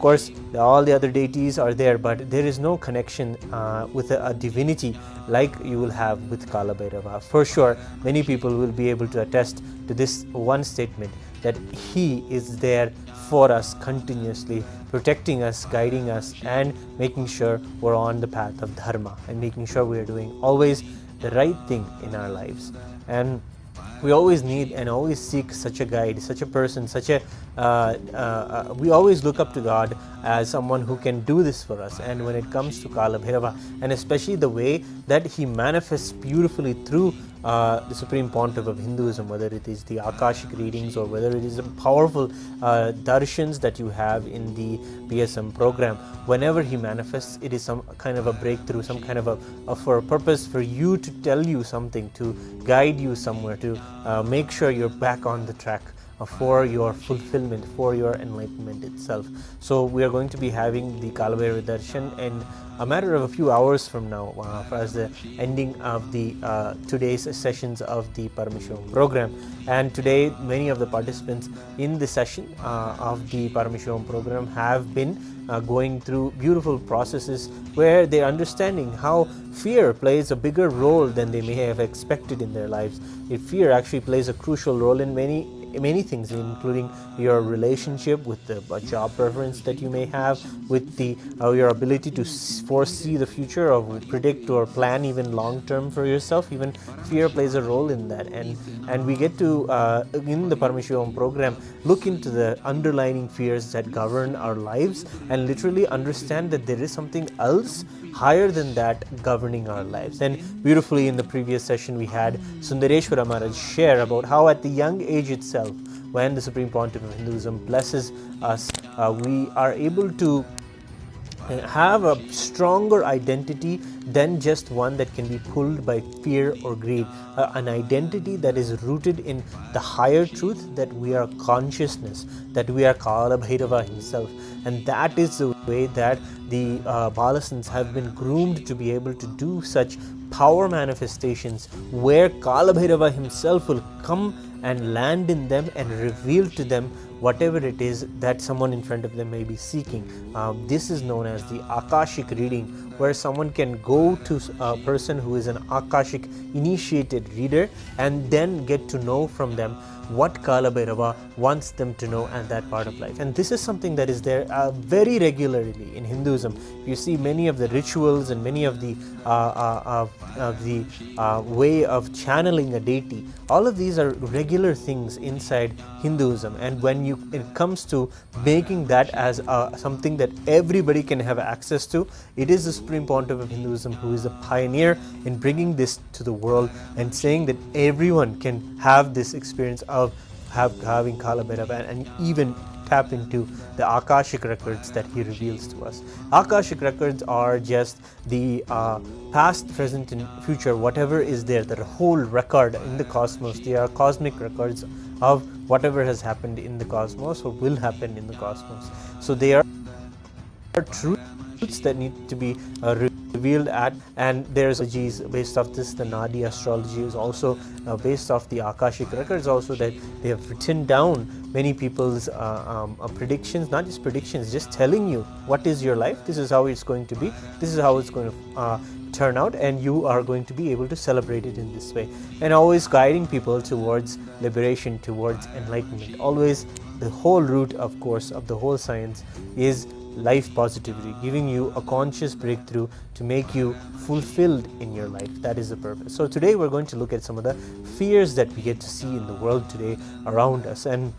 course, all the other deities are there, but there is no connection with a divinity like you will have with Kala Bhairava. For sure, many people will be able to attest to this one statement, that he is there for us continuously, protecting us, guiding us, and making sure we're on the path of dharma, and making sure we are doing always the right thing in our lives. And we always need and always seek such a guide, such a person, we always look up to God as someone who can do this for us. And when it comes to Kala Bhairava, and especially the way that he manifests beautifully through the Supreme Pontiff of Hinduism, whether it is the Akashic readings or whether it is the powerful darshans that you have in the PSM program, whenever he manifests, it is some kind of a breakthrough, some kind of a for a purpose for you, to tell you something, to guide you somewhere, to make sure you're back on the track for your fulfillment, for your enlightenment itself. So we are going to be having the Kala Bhairava darshan in a matter of a few hours from now, as the ending of the today's sessions of the Paramashivam program. And today, many of the participants in the session of the Paramashivam program have been going through beautiful processes where they're understanding how fear plays a bigger role than they may have expected in their lives. Fear actually plays a crucial role in many things, including your relationship with the job preference that you may have, with the your ability to foresee the future, or predict or plan even long term for yourself. Even fear plays a role in that, and we get to in the Paramashivam program look into the underlying fears that govern our lives, and literally understand that there is something else higher than that governing our lives. And beautifully, in the previous session, we had Sundareshwara Maharaj share about how at the young age itself, when the Supreme Pontiff of Hinduism blesses us, we are able to have a stronger identity than just one that can be pulled by fear or greed. An identity that is rooted in the higher truth, that we are consciousness, that we are Kala Bhairava himself. And that is the way that the Balasans have been groomed to be able to do such power manifestations, where Kala Bhairava himself will come and land in them and reveal to them whatever it is that someone in front of them may be seeking. This is known as the Akashic reading, where someone can go to a person who is an Akashic initiated reader and then get to know from them what Kala Bhairava wants them to know at that part of life. And this is something that is there very regularly in Hinduism. You see many of the rituals and many of the way of channeling a deity. All of these are regular things inside Hinduism, and when it comes to making that as something that everybody can have access to, it is the Supreme Pontiff of Hinduism who is a pioneer in bringing this to the world and saying that everyone can have this experience of having Kala Bhairava and even tap into the Akashic records that he reveals to us. Akashic records are just the past, present and future, whatever is there, the whole record in the cosmos. They are cosmic records of whatever has happened in the cosmos or will happen in the cosmos. So they are truths that need to be revealed at, and there's astrologies based off this. The Nadi astrology is also based off the Akashic records also, that they have written down many people's predictions, not just predictions, just telling you what is your life, this is how it's going to be, this is how it's going to turn out, and you are going to be able to celebrate it in this way. And always guiding people towards liberation, towards enlightenment. Always the whole root, of course, of the whole science is life positivity, giving you a conscious breakthrough to make you fulfilled in your life. That is the purpose. So today we're going to look at some of the fears that we get to see in the world today around us. And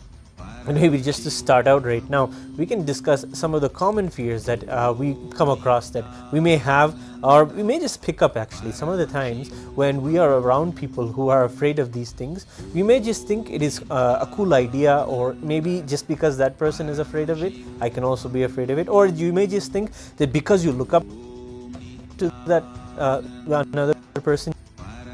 maybe just to start out right now, we can discuss some of the common fears that we come across, that we may have, or we may just pick up actually. Some of the times when we are around people who are afraid of these things, we may just think it is a cool idea, or maybe just because that person is afraid of it, I can also be afraid of it. Or you may just think that because you look up to that another person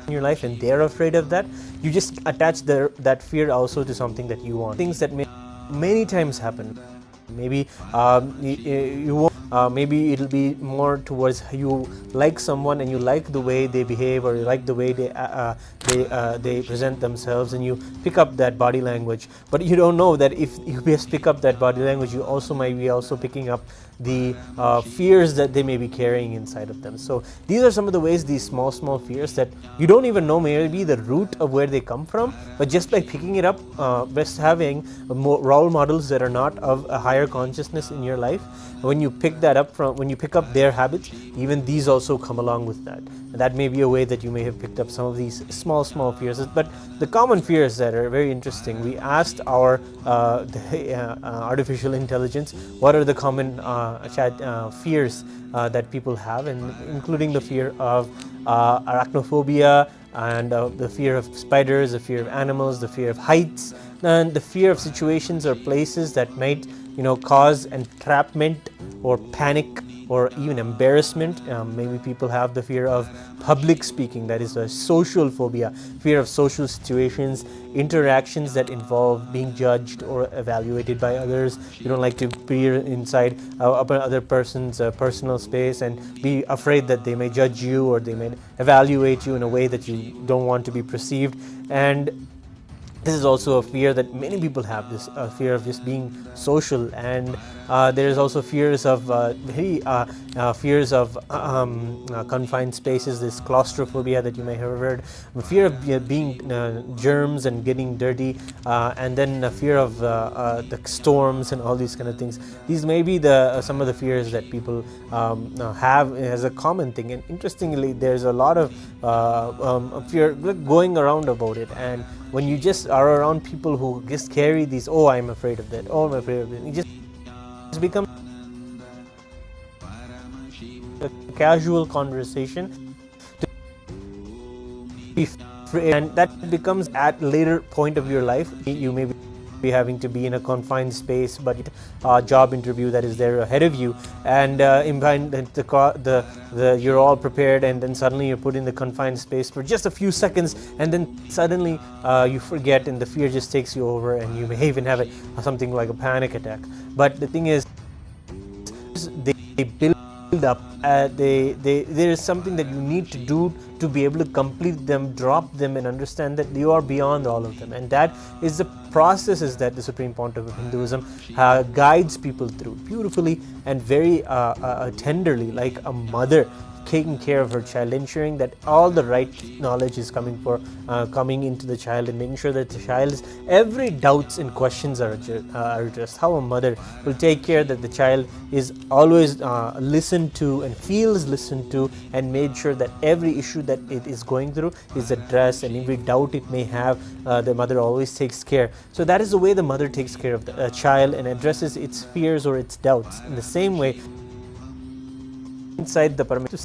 in your life and they're afraid of that, you just attach that fear also to something that you want. Things that may many times happen. Maybe you won't maybe it'll be more towards you like someone and you like the way they behave, or you like the way they present themselves, and you pick up that body language. But you don't know that if you just pick up that body language, you also might be also picking up the fears that they may be carrying inside of them. So these are some of the ways, these small fears that you don't even know maybe the root of where they come from, but just by picking it up, just having more role models that are not of a higher consciousness in your life, when you pick that up from, when you pick up their habits, even these also come along with that. And that may be a way that you may have picked up some of these small fears. But the common fears that are very interesting, we asked our artificial intelligence what are the common fears that people have, and including the fear of arachnophobia, and the fear of spiders, the fear of animals, the fear of heights, and the fear of situations or places that might cause entrapment or panic or even embarrassment. Maybe people have the fear of public speaking, that is a social phobia, fear of social situations, interactions that involve being judged or evaluated by others. You don't like to be inside other person's personal space and be afraid that they may judge you or they may evaluate you in a way that you don't want to be perceived. And this is also a fear that many people have, this fear of just being social. And there is also fears of confined spaces, this claustrophobia that you may have heard, fear of being germs and getting dirty, and then a fear of the storms and all these kind of things. These may be some of the fears that people have as a common thing. And interestingly, there's a lot of fear going around about it. And when you just are around people who just carry these, oh, I'm afraid of that, oh, I'm afraid of it, it just becomes a casual conversation to be free, and that becomes at later point of your life. You may be having to be in a confined space, but a job interview that is there ahead of you, and you're all prepared, and then suddenly you're put in the confined space for just a few seconds, and then suddenly you forget, and the fear just takes you over, and you may even have something like a panic attack. But the thing is, they build up, there is something that you need to do to be able to complete them, drop them, and understand that you are beyond all of them. And that is the processes that the Supreme Pontiff of Hinduism guides people through beautifully and very tenderly, like a mother taking care of her child, ensuring that all the right knowledge is coming into the child, and making sure that the child's every doubts and questions are addressed. How a mother will take care that the child is always listened to and feels listened to, and made sure that every issue that it is going through is addressed, and every doubt it may have, the mother always takes care. So that is the way the mother takes care of the child and addresses its fears or its doubts. In the same way, inside the Paramashivam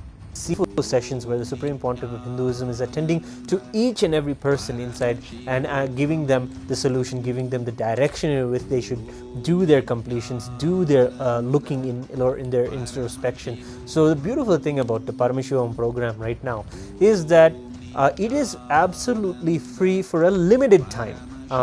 sessions where the Supreme Pontiff of Hinduism is attending to each and every person inside, and giving them the solution, giving them the direction in which they should do their completions, do their looking in, or in their introspection. So the beautiful thing about the Paramashivam program right now is that it is absolutely free for a limited time.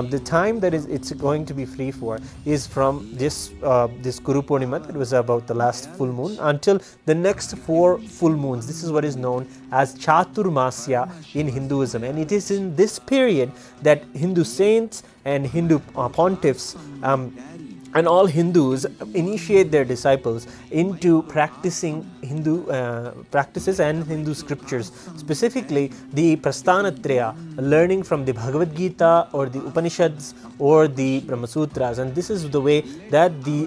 The time that it's going to be free for is from this Guru Purnima, that was about the last full moon, until the next 4 full moons. This is what is known as Chaturmasya in Hinduism, and it is in this period that Hindu saints and Hindu pontiffs and all Hindus initiate their disciples into practicing Hindu practices and Hindu scriptures, specifically the Prasthanatraya, learning from the Bhagavad Gita or the Upanishads or the Brahma Sutras. And this is the way that the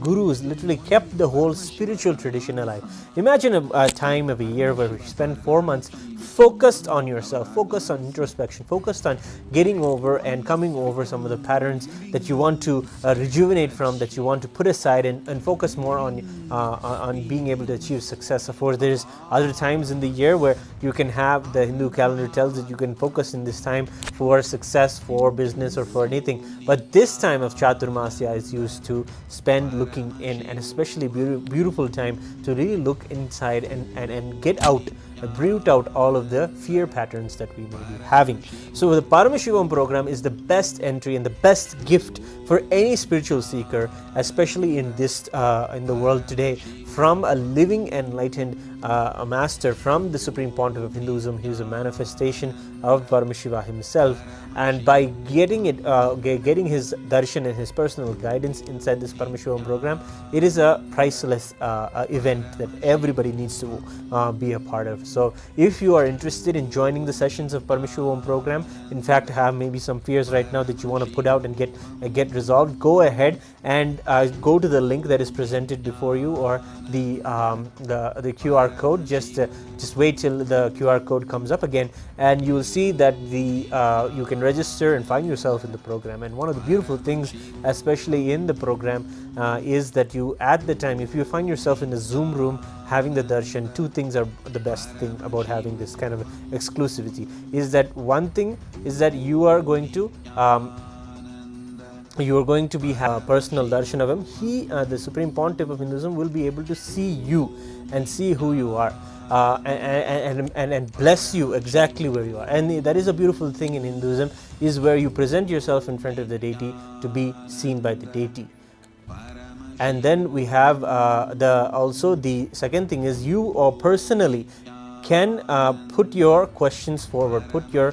gurus literally kept the whole spiritual tradition alive. Imagine a time of a year where we spend 4 months focused on yourself, focused on introspection, focused on getting over and coming over some of the patterns that you want to rejuvenate from, that you want to put aside, and focus more on being able to achieve success. Of course, there's other times in the year where you can have, the Hindu calendar tells that you can focus in this time for success, for business, or for anything. But this time of Chaturmasya is used to spend looking in, and especially beautiful time to really look inside and get out root out all of the fear patterns that we may be having. So the Paramashivam program is the best entry and the best gift for any spiritual seeker, especially in this in the world today, from a living enlightened a master, from the Supreme Pontiff of Hinduism. He is a manifestation of Paramashiva himself, and by getting getting his darshan and his personal guidance inside this Paramashivam program, it is a priceless event that everybody needs to be a part of. So if you are interested in joining the sessions of Paramashivam program, in fact have maybe some fears right now that you want to put out and get resolved, go ahead and go to the link that is presented before you, or the QR code. Just wait till the QR code comes up again, and you will see that you can register and find yourself in the program. And one of the beautiful things, especially in the program, is that you, at the time, if you find yourself in a Zoom room having the darshan, two things are the best thing about having this kind of exclusivity. Is that one thing is that you are going to be have a personal darshan of him. He, the Supreme Pontiff of Hinduism, will be able to see you and see who you are, and bless you exactly where you are. And that is a beautiful thing in Hinduism, is where you present yourself in front of the deity to be seen by the deity. And then we have also the second thing is you personally can put your questions forward, put your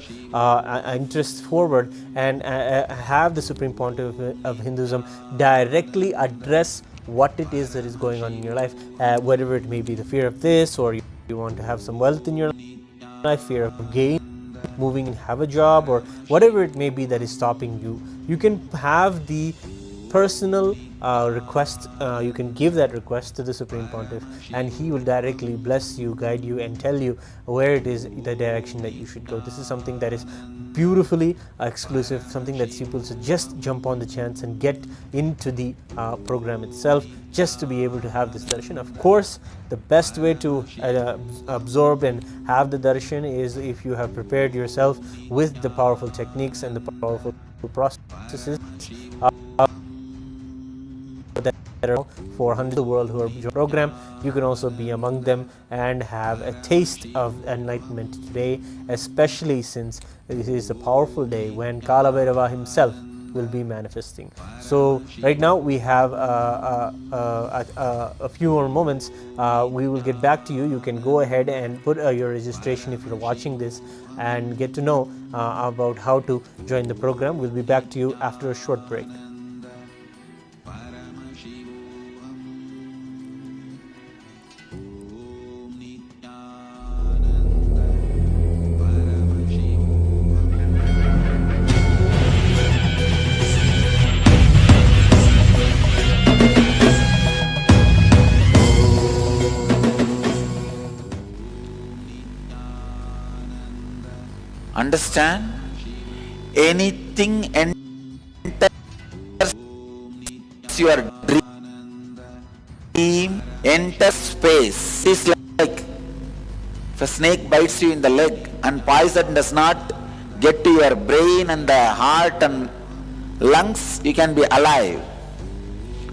interests forward, and have the Supreme Pontiff of Hinduism directly address what it is that is going on in your life, whatever it may be, the fear of this, or you want to have some wealth in your life, fear of gain, moving and have a job, or whatever it may be that is stopping you. You can have the personal request, you can give that request to the Supreme Pontiff, and he will directly bless you, guide you, and tell you where it is, the direction that you should go. This is something that is beautifully exclusive, something that people should just jump on the chance and get into the program itself, just to be able to have this darshan. Of course, the best way to absorb and have the darshan is if you have prepared yourself with the powerful techniques and the powerful processes that are for hundreds of the world who are joining the program. You can also be among them and have a taste of enlightenment today, especially since this is a powerful day when Kala Bhairava himself will be manifesting. So right now we have a few more moments. We will get back to you. You can go ahead and put your registration if you're watching this, and get to know about how to join the program. We'll be back to you after a short break. Understand? Anything enters your dream, enters space. It's like if a snake bites you in the leg and poison does not get to your brain and the heart and lungs, you can be alive.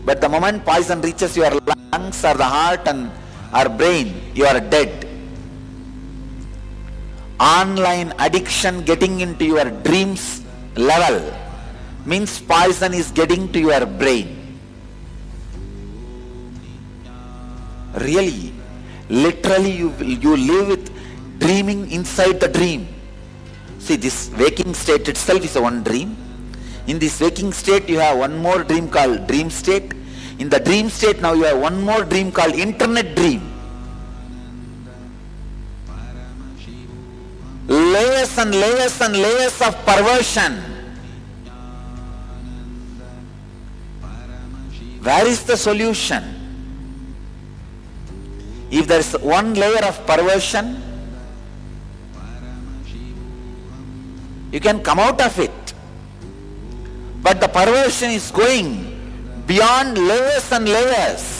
But the moment poison reaches your lungs or the heart and or brain, you are dead. Online addiction getting into your dreams level means poison is getting to your brain. Really, literally you live with dreaming inside the dream. See, this waking state itself is one dream. In this waking state you have one more dream called dream state. In the dream state now you have one more dream called internet dream. Layers and layers and layers of perversion. Where is the solution? If there is one layer of perversion, you can come out of it. But the perversion is going beyond layers and layers.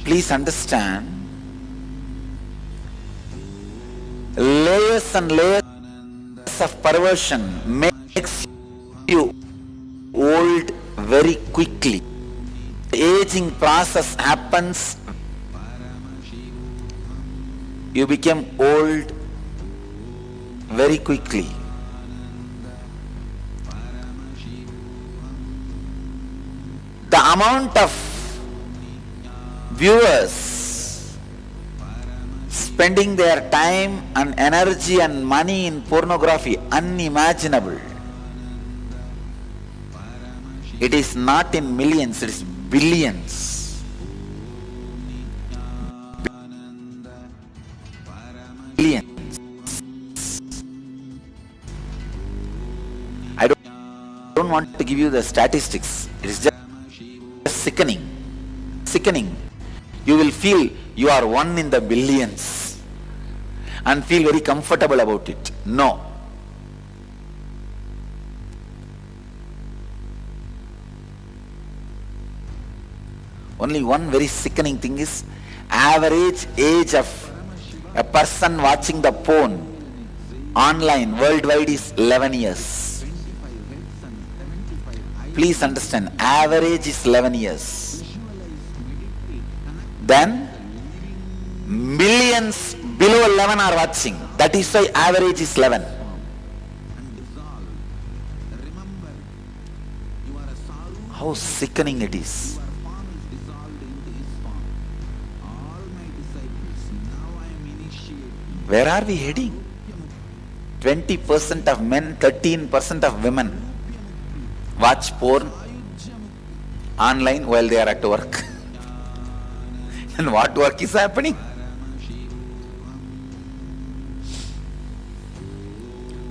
Please understand, layers and layers of perversion makes you old very quickly. The aging process happens, you become old very quickly. The amount of viewers spending their time and energy and money in pornography, unimaginable. It is not in millions, it is billions. Billions. I don't want to give you the statistics. It is just sickening. Sickening. You will feel you are one in the billions and feel very comfortable about it. No. Only one very sickening thing is, average age of a person watching the porn online worldwide is 11 years. Please understand, average is 11 years. Then millions below 11 are watching. That is why average is 11. How sickening it is. Where are we heading? 20% of men, 13% of women watch porn online while they are at work. And what work is happening?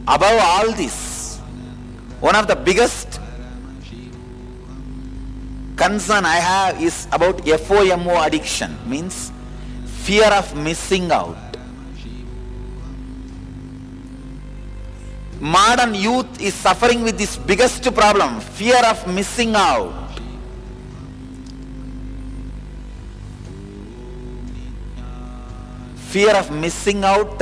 Above all this, one of the biggest concern I have is about FOMO addiction, means fear of missing out. Modern youth is suffering with this biggest problem, fear of missing out. Fear of missing out.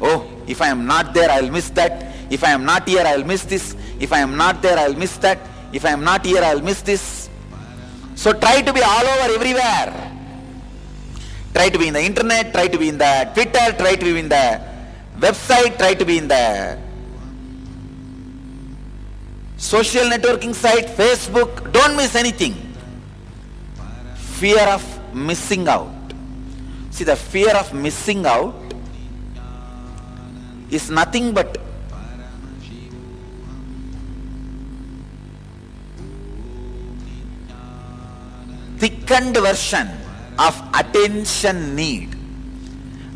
Oh, if I am not there, I will miss that. If I am not here, I will miss this. If I am not there, I will miss that. If I am not here, I will miss this. So try to be all over everywhere. Try to be in the internet, try to be in the Twitter, try to be in the website, try to be in the social networking site, Facebook. Don't miss anything. Fear of missing out. See, the fear of missing out is nothing but thickened version of attention need.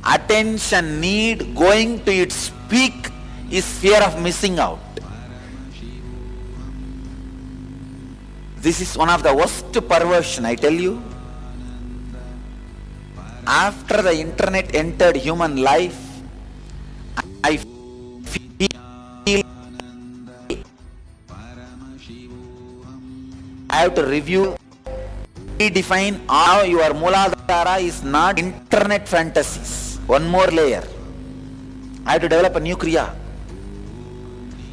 Attention need going to its peak is fear of missing out. This is one of the worst perversion, I tell you. After the internet entered human life, I feel I have to review, redefine how your Mooladhara is not internet fantasies. One more layer. I have to develop a new Kriya.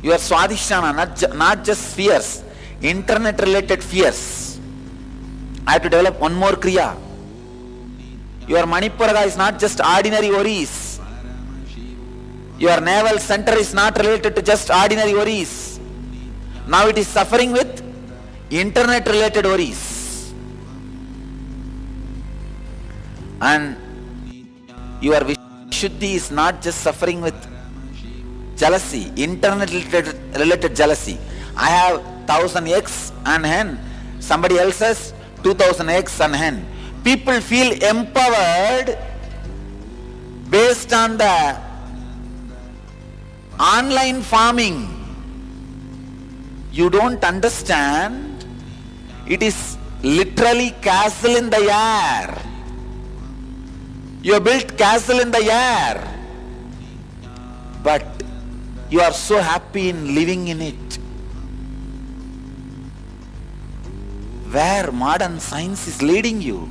Your Swadhisthana, not just fears, internet related fears. I have to develop one more Kriya. Your Manipuraga is not just ordinary worries. Your navel center is not related to just ordinary worries. Now it is suffering with internet related worries. And your Vishuddhi is not just suffering with jealousy, internet related jealousy. I have 1000x on hand, somebody else has 2000x on hand. People feel empowered based on the online farming. You don't understand. It is literally castle in the air. You built castle in the air, but you are so happy in living in it. Where modern science is leading you.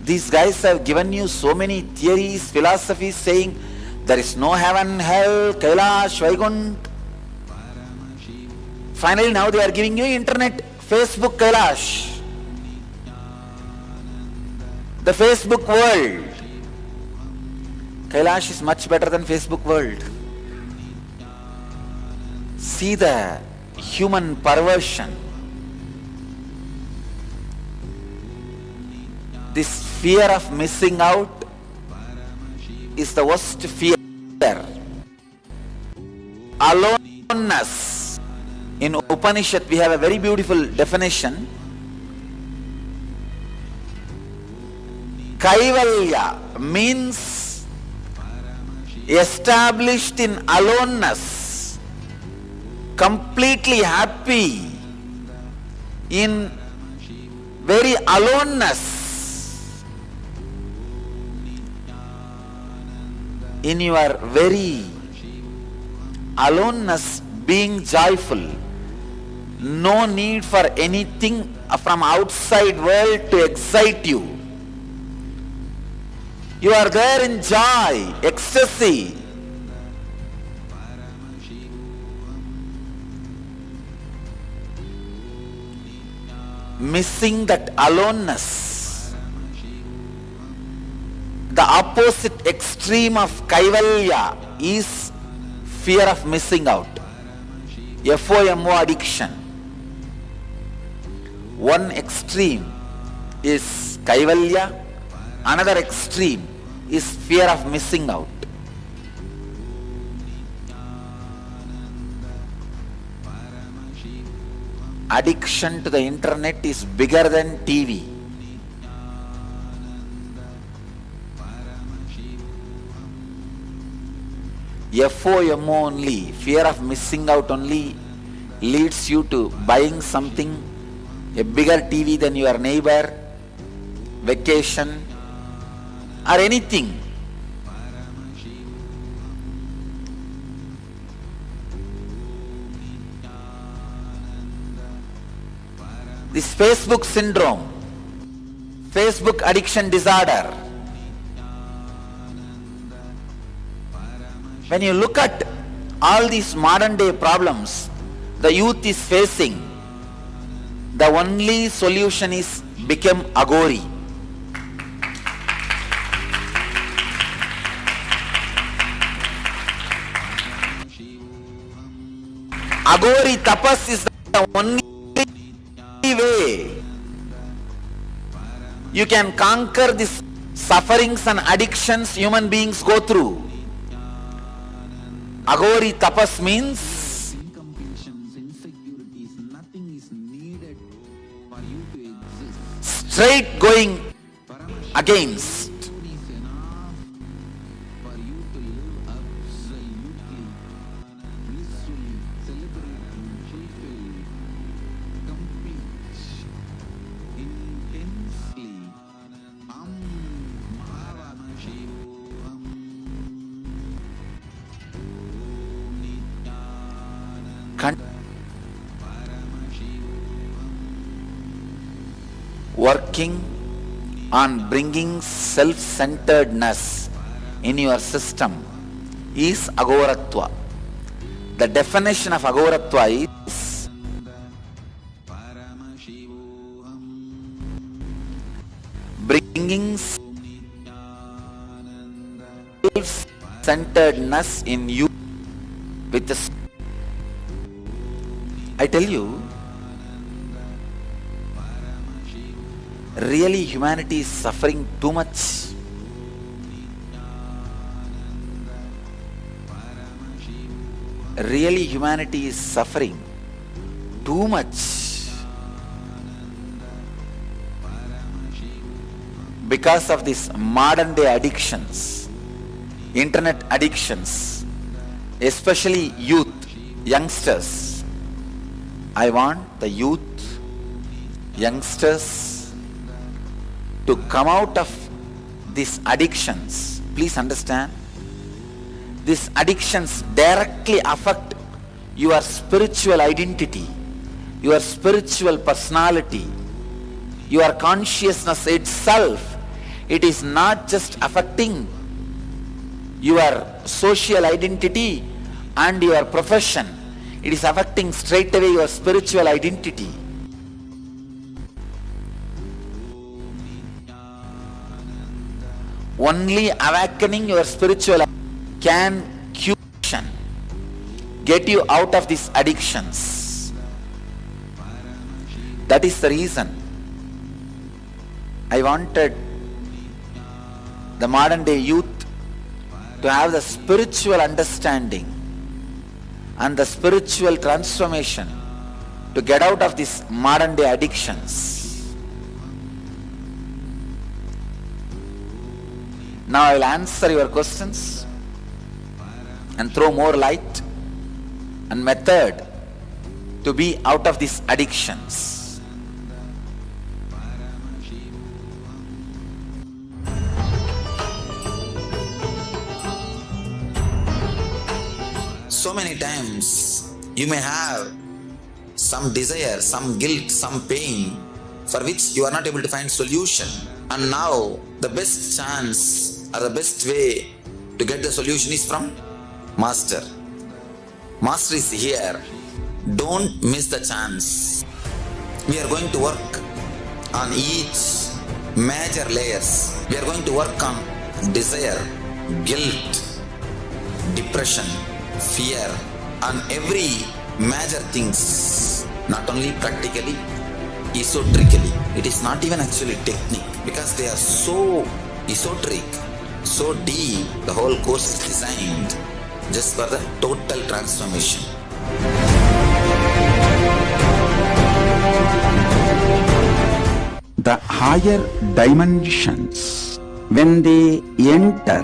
These guys have given you so many theories, philosophies saying There is no heaven, hell, Kailash, Vaikunt. Finally now they are giving you internet, Facebook Kailash. The Facebook world. Kailash is much better than Facebook world. See the human perversion. This fear of missing out is the worst fear. Aloneness. In Upanishad we have a very beautiful definition. Kaivalya means established in aloneness, completely happy in very aloneness, in your very aloneness, being joyful, no need for anything from outside world to excite you. You are there in joy, ecstasy. Missing that aloneness. The opposite extreme of Kaivalya is fear of missing out. FOMO addiction. One extreme is Kaivalya, another extreme is fear of missing out. Addiction to the internet is bigger than TV. FOMO only, fear of missing out only, leads you to buying something, a bigger TV than your neighbor, vacation, or anything. This Facebook syndrome, Facebook addiction disorder. When you look at all these modern day problems the youth is facing, the only solution is become agori. Agori tapas is the only way you can conquer these sufferings and addictions human beings go through. Agori tapas means incompletions, insecurities, nothing is needed for you to exist. straight going against. Food is enough for you to live absolutely, blissfully, celebrating, fulfilled, complete, intensely. Working on bringing self-centeredness in your system is agoratva. The definition of agoratva is bringing self-centeredness in you with the. I tell you, really humanity is suffering too much. Really humanity is suffering too much because of these modern day addictions, internet addictions, especially youth, youngsters. I want the youth, youngsters to come out of these addictions. Please understand, these addictions directly affect your spiritual identity, your spiritual personality, your consciousness itself. It is not just affecting your social identity and your profession. It is affecting straight away your spiritual identity. Only awakening your spiritual can cure addiction, get you out of these addictions. That is the reason I wanted the modern day youth to have the spiritual understanding and the spiritual transformation to get out of these modern day addictions. Now I will answer your questions and throw more light and method to be out of these addictions. So many times you may have some desire, some guilt, some pain for which you are not able to find solution. And now the best chance or the best way to get the solution is from Master. Master is here. Don't miss the chance. We are going to work on each major layers. We are going to work on desire, guilt, depression, fear, on every major things, not only practically, esoterically. It is not even actually technique, because they are so esoteric, so deep. The whole course is designed just for the total transformation. The higher dimensions, when they enter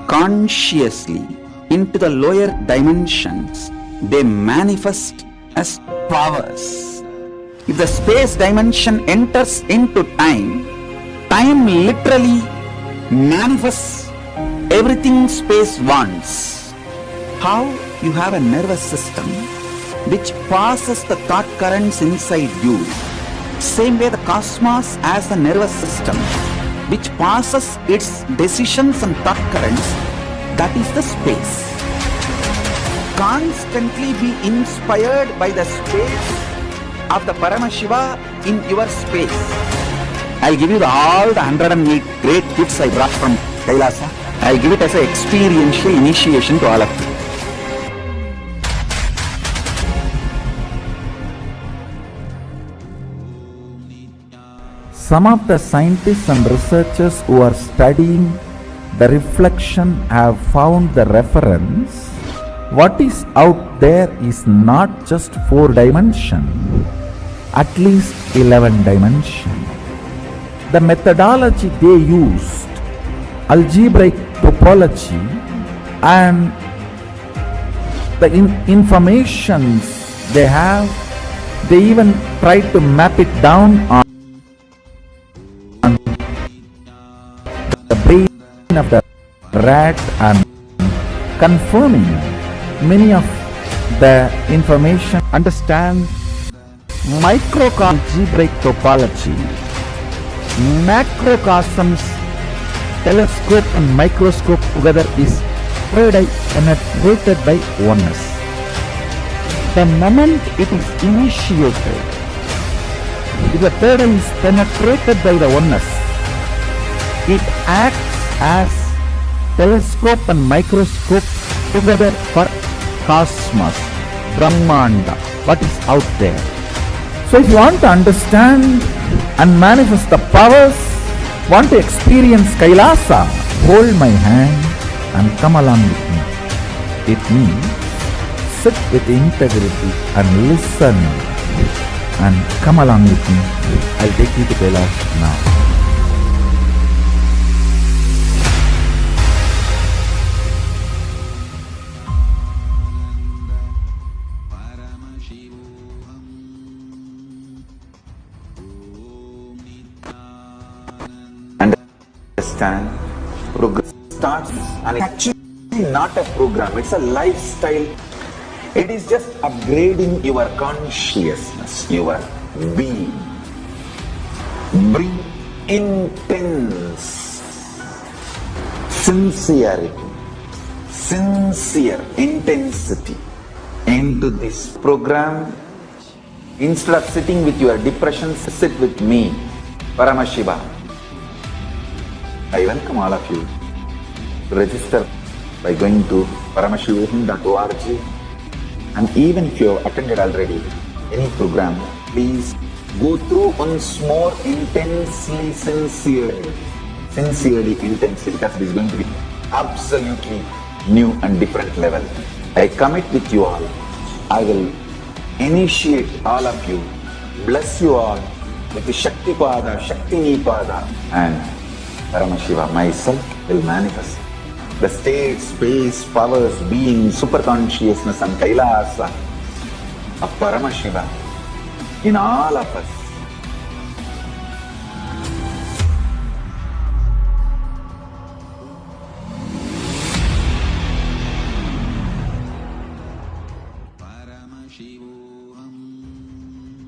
consciously into the lower dimensions, they manifest as powers. If the space dimension enters into time, time literally manifests everything space wants. How you have a nervous system which passes the thought currents inside you, same way the cosmos has a nervous system which passes its decisions and thought currents, that is the space. Constantly be inspired by the space of the Paramashiva in your space. I'll give you all the 108 great gifts I brought from KAILASA. I'll give it as an experiential initiation to all of you. Some of the scientists and researchers who are studying the reflection have found the reference. What is out there is not just 4 dimension, at least 11 dimension. The methodology they used, algebraic topology, and the informations they have, they even try to map it down on the brain of the rat and confirming many of the information. Understand microcosmic topology, macrocosms, telescope and microscope together is penetrated by oneness. The moment it is initiated, if the third eye is penetrated by the oneness, it acts as telescope and microscope together for cosmos, Brahmanda, what is out there. So if you want to understand and manifest the powers, want to experience Kailasa, hold my hand and come along with me. It means sit with integrity and listen and come along with me. I'll take you to Kailasa now. Program starts, and it's actually not a program, it's a lifestyle. It is just upgrading your consciousness, your being. Bring intense sincerity, sincere intensity into this program. Instead of sitting with your depression, sit with me, Paramashiva. I welcome all of you to register by going to paramashivaham.org, and even if you have attended already any program, please go through once more intensely, sincerely, intensely, because it is going to be absolutely new and different level. I commit with you all. I will initiate all of you, bless you all with the Shakti Pada, Shakti Nipada, and Paramashiva myself will manifest the state, space, powers, being, superconsciousness and Kailasa of Paramashiva in all of us.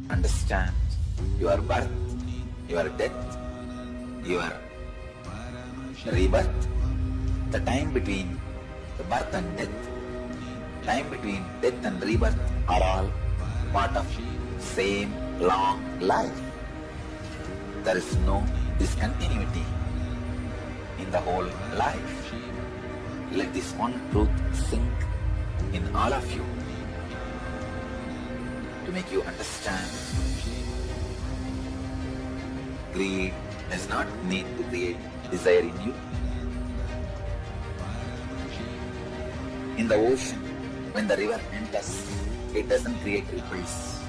Understand your birth, your death, your rebirth. The time between the birth and death, time between death and rebirth are all part of same long life. There is no discontinuity in the whole life. Let this one truth sink in all of you to make you understand. Greed does not need to create desire in you. In the ocean, when the river enters, it doesn't create ripples.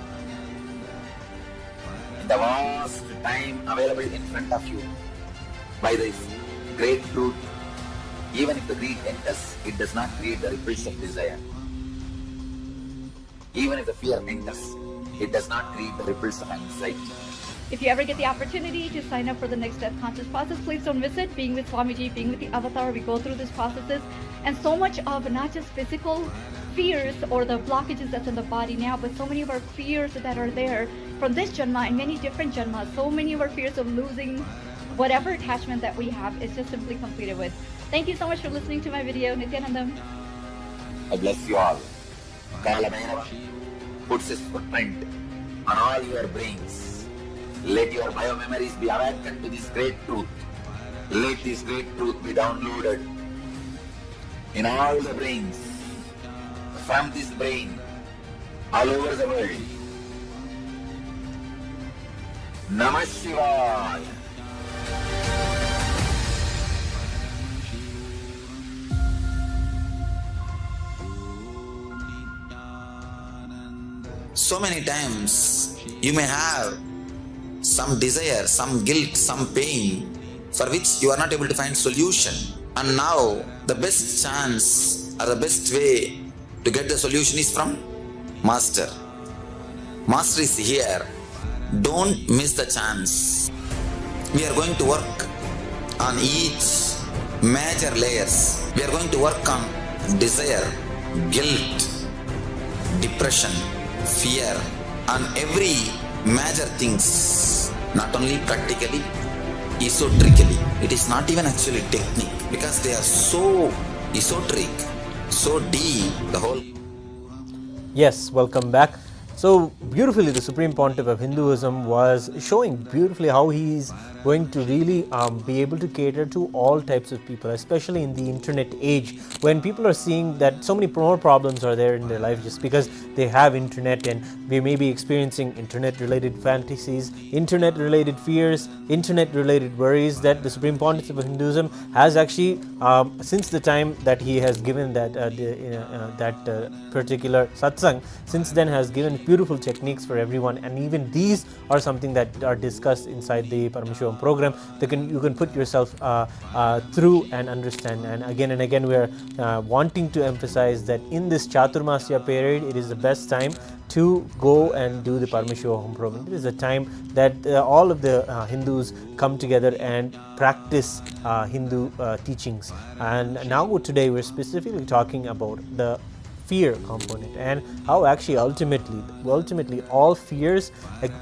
In the vast time available in front of you, by this great truth, even if the greed enters, it does not create the ripples of desire. Even if the fear enters, it does not create the ripples of anxiety. If you ever get the opportunity to sign up for the Next Death Conscious process, please don't miss it. Being with Swamiji, being with the Avatar, we go through these processes, and so much of not just physical fears or the blockages that's in the body now, but so many of our fears that are there from this Janma and many different Janmas, so many of our fears of losing whatever attachment that we have is just simply completed with. Thank you so much for listening to my video. Nithyanandam. I bless you all. Kala puts his footprint on all your brains. Let your biomemories be awakened to this great truth. Let this great truth be downloaded in all the brains, from this brain, all over the world. Namah Shivaya. So many times you may have some desire, some guilt, some pain for which you are not able to find solution. And now the best chance or the best way to get the solution is from Master. Master is here. Don't miss the chance. We are going to work on each major layers. We are going to work on desire, guilt, depression, fear, and every major things, not only practically, esoterically. It is not even actually technique, because they are so esoteric, so deep, the whole. Yes, welcome back. So beautifully, the Supreme Pontiff of Hinduism was showing beautifully how he's going to really be able to cater to all types of people, especially in the internet age, when people are seeing that so many more problems are there in their life just because they have internet, and they may be experiencing internet-related fantasies, internet-related fears, internet-related worries, that the Supreme Pontiff of Hinduism has actually, since the time that he has given that particular satsang, since then has given beautiful techniques for everyone, and even these are something that are discussed inside the Paramashivam program that you can put yourself through and understand. And again we are wanting to emphasize that in this Chaturmasya period, it is the best time to go and do the Paramashivam program. It is a time that all of the Hindus come together and practice Hindu teachings. And now today we're specifically talking about the fear component, and how actually ultimately all fears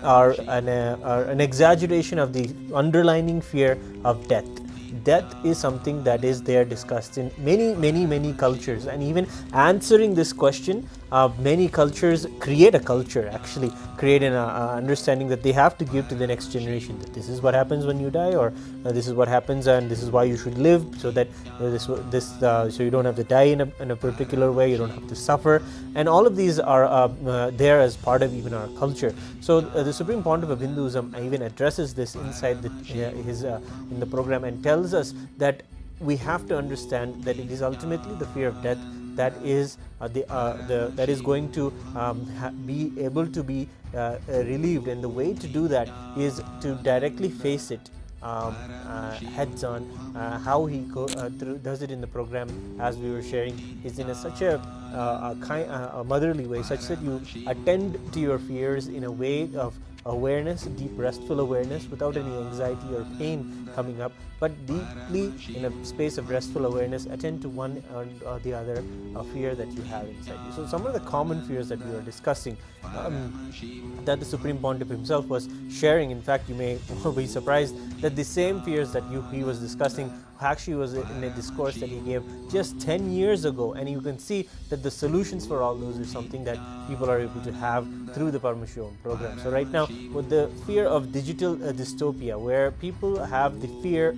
are an exaggeration of the underlying fear of death. death is something that is there discussed in many cultures, and even answering this question, many cultures create a culture, actually create an understanding that they have to give to the next generation, that this is what happens when you die, or this is what happens and this is why you should live, so that so you don't have to die in a particular way, you don't have to suffer, and all of these are there as part of even our culture. So the Supreme Pontiff of Hinduism even addresses this inside in the program, and tells us that we have to understand that it is ultimately the fear of death that is that is going to be able to be relieved, and the way to do that is to directly face it heads on. How he does it in the program, as we were sharing, is in such a motherly way, such that you attend to your fears in a way of awareness, deep restful awareness, without any anxiety or pain coming up, but deeply in a space of restful awareness, attend to one or the other fear that you have inside you. So some of the common fears that we were discussing, that the Supreme Pontiff himself was sharing, in fact you may be surprised that the same fears that he was discussing actually was in a discourse that he gave just 10 years ago, and you can see that the solutions for all those is something that people are able to have through the Paramashivam program. So right now, with the fear of digital dystopia, where people have the fear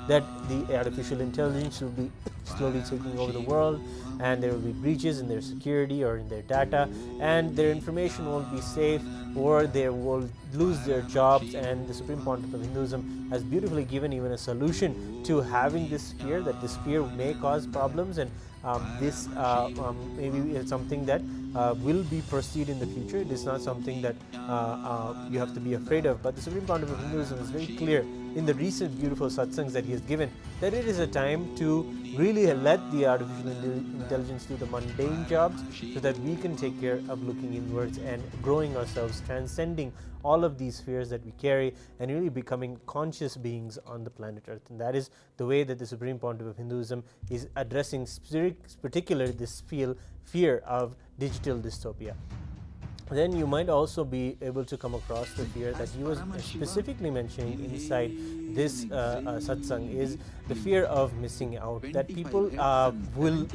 that the artificial intelligence will be slowly taking over the world, and there will be breaches in their security or in their data, and their information won't be safe, or they will lose their jobs. And the Supreme Pontiff of Hinduism has beautifully given even a solution to having this fear, that this fear may cause problems, and this maybe it's something that will be proceed in the future. It is not something that you have to be afraid of. But the Supreme Pontiff of Hinduism is very clear in the recent beautiful satsangs that he has given, that it is a time to really let the artificial intelligence do the mundane jobs, so that we can take care of looking inwards and growing ourselves, transcending all of these fears that we carry, and really becoming conscious beings on the planet Earth. And that is the way that the Supreme Pontiff of Hinduism is addressing particularly this fear of digital dystopia. Then you might also be able to come across the fear that he was specifically mentioning inside this satsang, is the fear of missing out, that people will,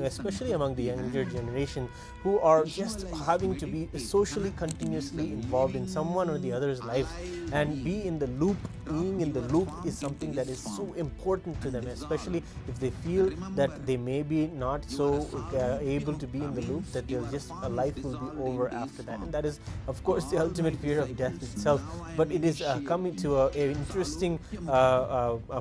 especially among the younger generation, who are just having to be socially continuously involved in someone or the other's life, and be in the loop. Being in the loop is something that is so important to them, especially if they feel that they may be not so able to be in the loop, that life will be over after that. And that is, of course, the ultimate fear of death itself. But it is coming to an interesting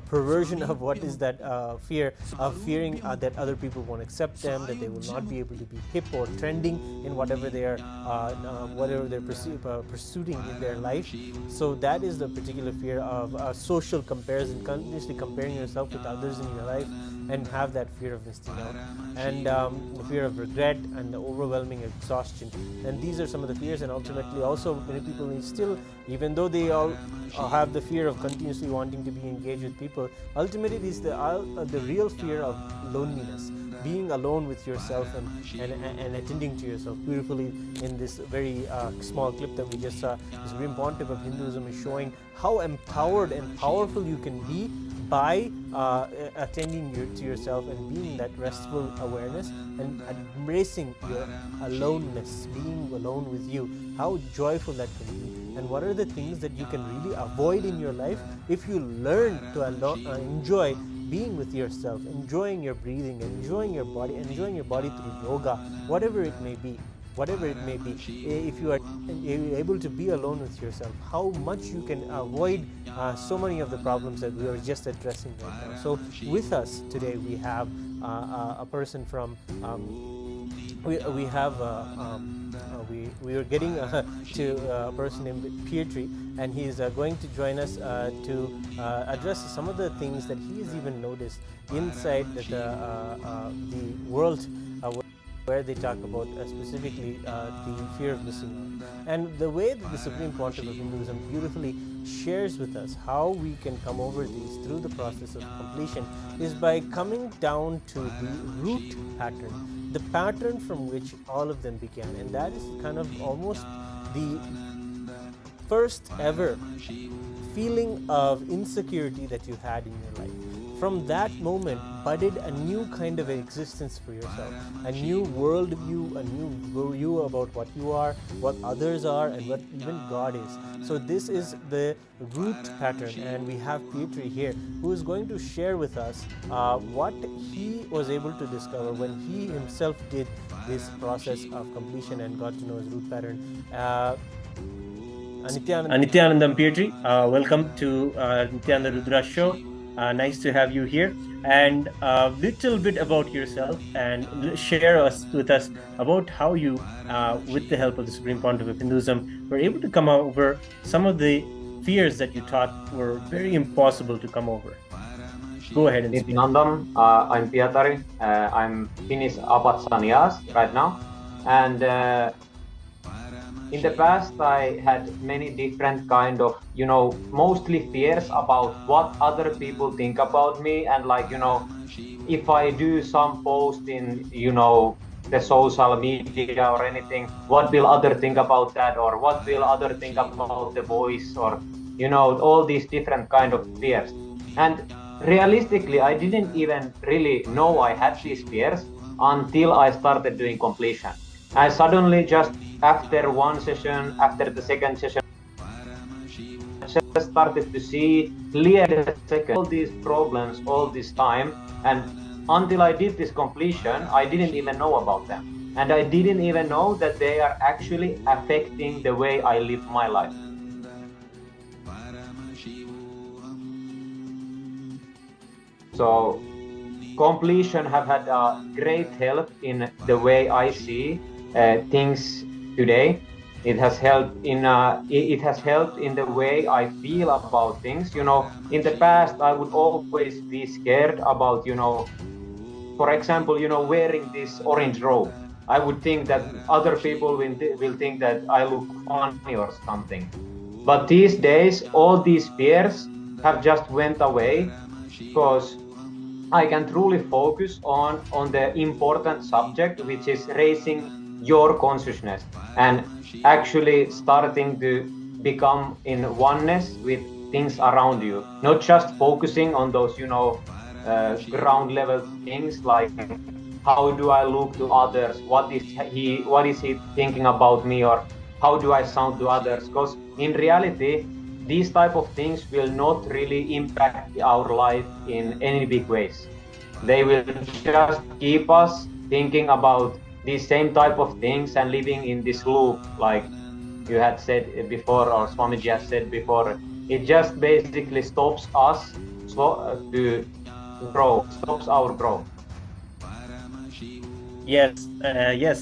perversion of what is that fear of fearing that other people won't accept them, that they will not be able to be hip or trending in whatever they are pursuing in their life. So that is the particular fear of social comparison, continuously comparing yourself with others in your life, and have that fear of missing out, and the fear of regret, and the overwhelming exhaustion. And these are some of the fears. And ultimately also, many people still, even though they all have the fear of continuously wanting to be engaged with people, ultimately it is the real fear of loneliness, being alone with yourself, and attending to yourself. Beautifully in this very small clip that we just saw, the Supreme Pontiff of Hinduism is showing how empowered and powerful you can be by attending to yourself and being in that restful awareness, and embracing your aloneness, being alone with you, how joyful that can be. And what are the things that you can really avoid in your life if you learn to enjoy being with yourself, enjoying your breathing, enjoying your body through yoga, whatever it may be. If you are able to be alone with yourself, how much you can avoid so many of the problems that we are just addressing right now. So with us today we have a person from we are getting to a person named Pietri, and he is going to join us to address some of the things that he has even noticed inside the world, where they talk about specifically the fear of missing out. And the way that the Supreme Pontiff of Hinduism beautifully shares with us how we can come over these through the process of completion is by coming down to the root pattern, the pattern from which all of them began. And that is kind of almost the first ever feeling of insecurity that you had in your life. From that moment budded a new kind of existence for yourself, a new worldview, a new view about what you are, what others are, and what even God is. So this is the root pattern, and we have Pietri here who is going to share with us what he was able to discover when he himself did this process of completion and got to know his root pattern. Nithyanandam Pietri, welcome to Nithyananda Rudra show. Nice to have you here, and a little bit about yourself, and share with us about how you, with the help of the Supreme Pontiff of Hinduism, were able to come over some of the fears that you thought were very impossible to come over. Go ahead and speak. Nithyanandam, I'm Pietari. I'm Finnish Apatsanias right now, and in the past I had many different kind of, mostly fears about what other people think about me, and if I do some post in, the social media or anything, what will other think about that, or what will other think about the voice, or, all these different kind of fears. And realistically, I didn't even really know I had these fears until I started doing completion. I suddenly just after one session, after the second session, just started to see clearly all these problems all this time, and until I did this completion, I didn't even know about them, and I didn't even know that they are actually affecting the way I live my life. So completion have had a great help in the way I see things today. It has helped in the way I feel about things. In the past I would always be scared about, for example, wearing this orange robe. I would think that other people will think that I look funny or something. But these days, all these fears have just went away, because I can truly focus on the important subject, which is raising your consciousness and actually starting to become in oneness with things around you, not just focusing on those ground level things like how do I look to others, what is he thinking about me, or how do I sound to others, because in reality these type of things will not really impact our life in any big ways. They will just keep us thinking about these same type of things and living in this loop, like you had said before, or Swamiji has said before. It just basically stops us to grow, stops our growth. Yes,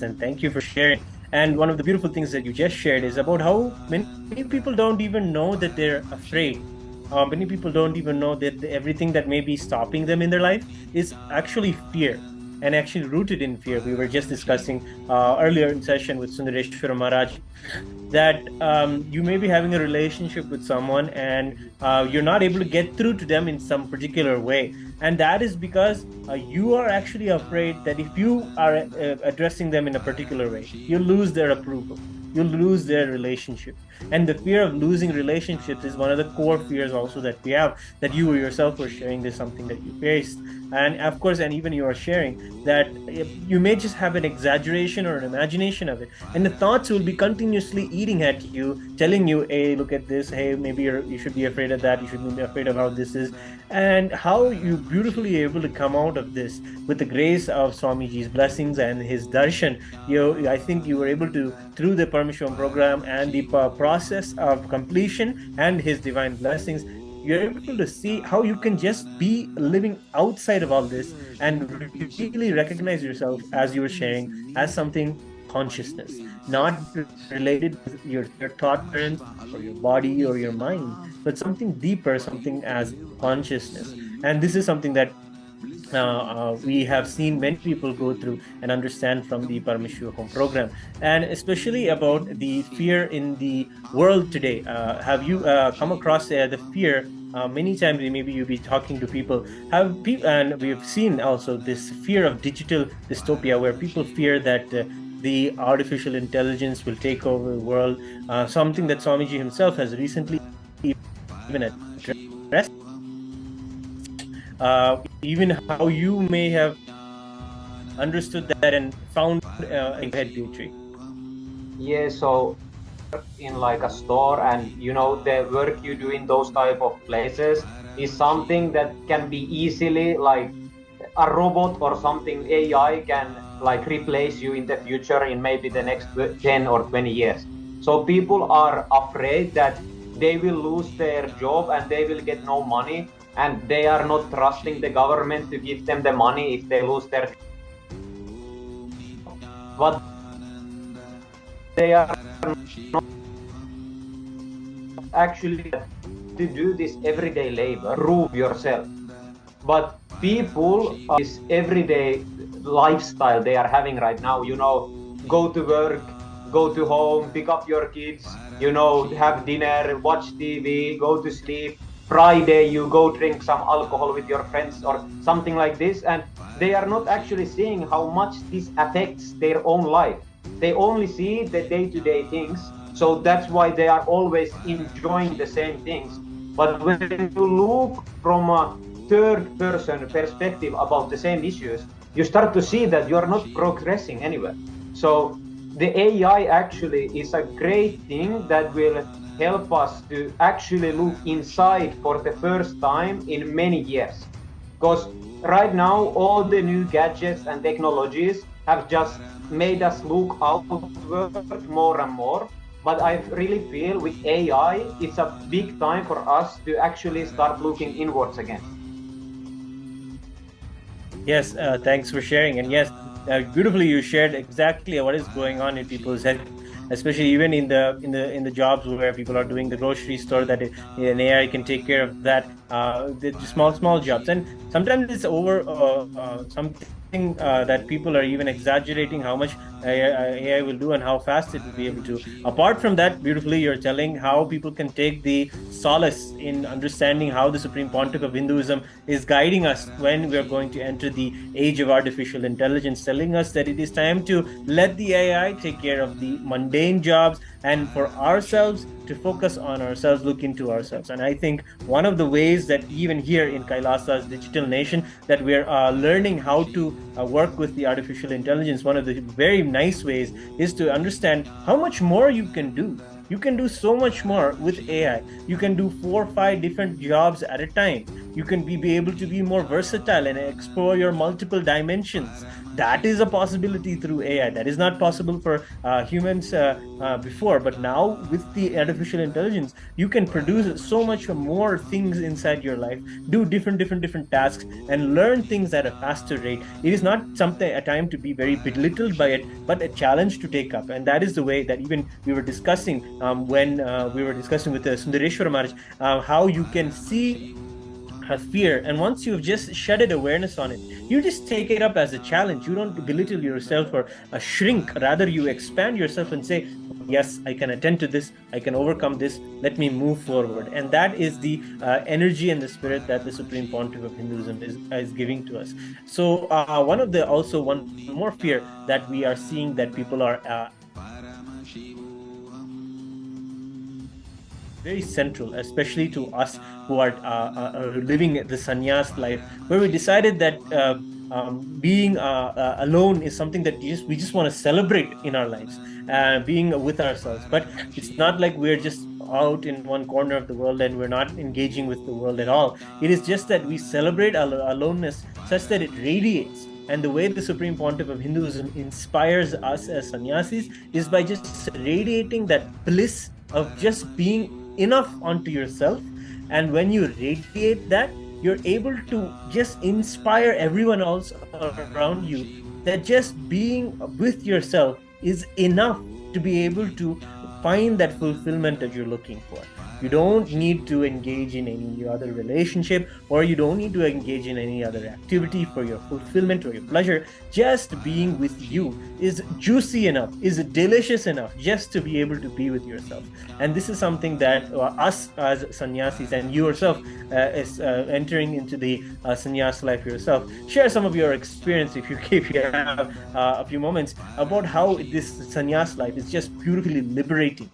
and thank you for sharing. And one of the beautiful things that you just shared is about how many people don't even know that they're afraid. Many people don't even know that everything that may be stopping them in their life is actually fear, and actually rooted in fear. We were just discussing earlier in session with Sundareshwara Maharaj that you may be having a relationship with someone and you're not able to get through to them in some particular way. And that is because you are actually afraid that if you are addressing them in a particular way, you lose their approval. You'll lose their relationship. And the fear of losing relationships is one of the core fears also that we have, that you yourself were sharing. This is something that you faced. And of course, and even you are sharing that you may just have an exaggeration or an imagination of it. And the thoughts will be continuously eating at you, telling you, hey, look at this. Hey, maybe you should be afraid of that. You should be afraid of how this is. And how you beautifully able to come out of this with the grace of Swamiji's blessings and his darshan. I think you were able to, through the Paramashivam program and the process of completion and his divine blessings, you're able to see how you can just be living outside of all this and really recognize yourself, as you were sharing, as something consciousness, not related to your thought patterns or your body or your mind, but something deeper, something as consciousness. And this is something that we have seen many people go through and understand from the Paramashivam program, and especially about the fear in the world today. Have you come across the fear? Many times maybe you'll be talking to people, and we've seen also this fear of digital dystopia, where people fear that the artificial intelligence will take over the world, something that Swamiji himself has recently even address, even how you may have understood that and found a head Dimitri. Yeah, so in like a store, and you know the work you do in those type of places is something that can be easily like a robot or something, AI can like replace you in the future in maybe the next 10 or 20 years. So people are afraid that they will lose their job and they will get no money, and they are not trusting the government to give them the money if they lose their job. But they are not actually to do this everyday labor, prove yourself. But people this everyday lifestyle they are having right now, you know, go to work, go to home, pick up your kids, you know, have dinner, watch TV, go to sleep. Friday you go drink some alcohol with your friends or something like this, and they are not actually seeing how much this affects their own life. They only see the day-to-day things, so that's why they are always enjoying the same things. But when you look from a third person perspective about the same issues, you start to see that you are not progressing anywhere. So the AI actually is a great thing that will help us to actually look inside for the first time in many years. Because right now, all the new gadgets and technologies have just made us look outward more and more. But I really feel with AI, it's a big time for us to actually start looking inwards again. Yes, thanks for sharing. And yes, beautifully you shared exactly what is going on in people's head, especially even in the jobs where people are doing the grocery store, that an AI can take care of that, the small jobs. And sometimes it's over something that people are even exaggerating how much AI will do and how fast it will be able to. Apart from that, beautifully you're telling how people can take the solace in understanding how the Supreme Pontiff of Hinduism is guiding us when we're going to enter the age of artificial intelligence, telling us that it is time to let the AI take care of the mundane jobs, and for ourselves to focus on ourselves, look into ourselves. And I think one of the ways that even here in Kailasa's digital nation that we're learning how to work with the artificial intelligence, one of the very nice ways is to understand how much more you can do. You can do so much more with AI. You can do 4 or 5 different jobs at a time. You can be able to be more versatile and explore your multiple dimensions. That is a possibility through AI. That is not possible for humans before. But now with the artificial intelligence, you can produce so much more things inside your life, do different tasks, and learn things at a faster rate. It is not a time to be very belittled by it, but a challenge to take up. And that is the way that even we were discussing when we were discussing with Sundareshwar Maharaj, how you can see a fear, and once you've just shedded awareness on it, you just take it up as a challenge. You don't belittle yourself or shrink. Rather, you expand yourself and say, yes, I can attend to this, I can overcome this, let me move forward. And that is the energy and the spirit that the Supreme Pontiff of Hinduism is giving to us. So one more fear that we are seeing that people are very central, especially to us who are living the sannyas life, where we decided that being alone is something that we just want to celebrate in our lives, being with ourselves. But it's not like we're just out in one corner of the world and we're not engaging with the world at all. It is just that we celebrate our aloneness such that it radiates. And the way the Supreme Pontiff of Hinduism inspires us as sannyasis is by just radiating that bliss of just being enough onto yourself. And when you radiate that, you're able to just inspire everyone else around you that just being with yourself is enough to be able to find that fulfillment that you're looking for. You don't need to engage in any other relationship, or you don't need to engage in any other activity for your fulfillment or your pleasure. Just being with you is juicy enough, is delicious enough just to be able to be with yourself. And this is something that us as sannyasis, and you yourself is entering into the sannyas life yourself. Share some of your experience, if you have a few moments, about how this sannyas life is just beautifully liberating.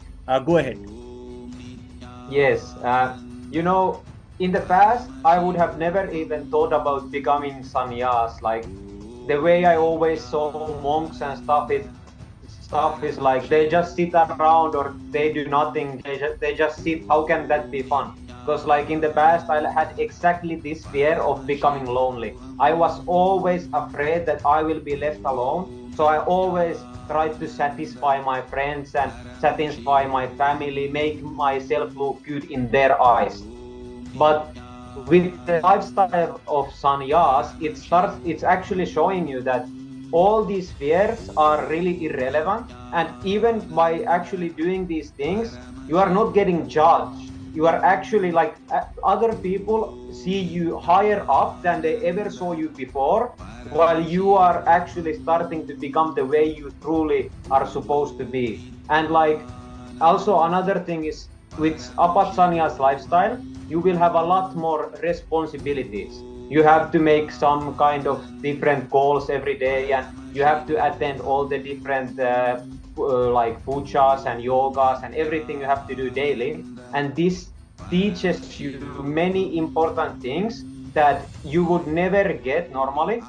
Go ahead. Yes, you know, in the past, I would have never even thought about becoming sannyas. Like the way I always saw monks and stuff is like they just sit around or they do nothing. They just sit. How can that be fun? Because like in the past, I had exactly this fear of becoming lonely. I was always afraid that I will be left alone. So I always tried to satisfy my friends and satisfy my family, make myself look good in their eyes. But with the lifestyle of sannyas, it's actually showing you that all these fears are really irrelevant, and even by actually doing these things, you are not getting judged. You are actually like other people see you higher up than they ever saw you before, while you are actually starting to become the way you truly are supposed to be. And like also another thing is with Apat Sannyas lifestyle, you will have a lot more responsibilities. You have to make some kind of different goals every day, and you have to attend all the different like pujas and yogas and everything you have to do daily. And this teaches you many important things that you would never get normally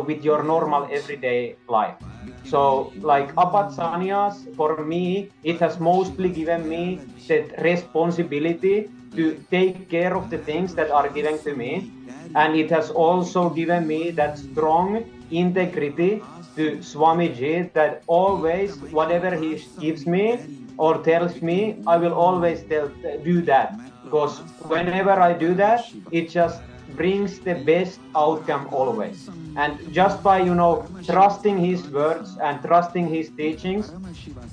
with your normal everyday life. So like Apat Sannyas, for me, it has mostly given me that responsibility to take care of the things that are given to me. And it has also given me that strong integrity to Swamiji that always, whatever he gives me or tells me, I will always do that. Because whenever I do that, it just brings the best outcome always. And just by, trusting his words and trusting his teachings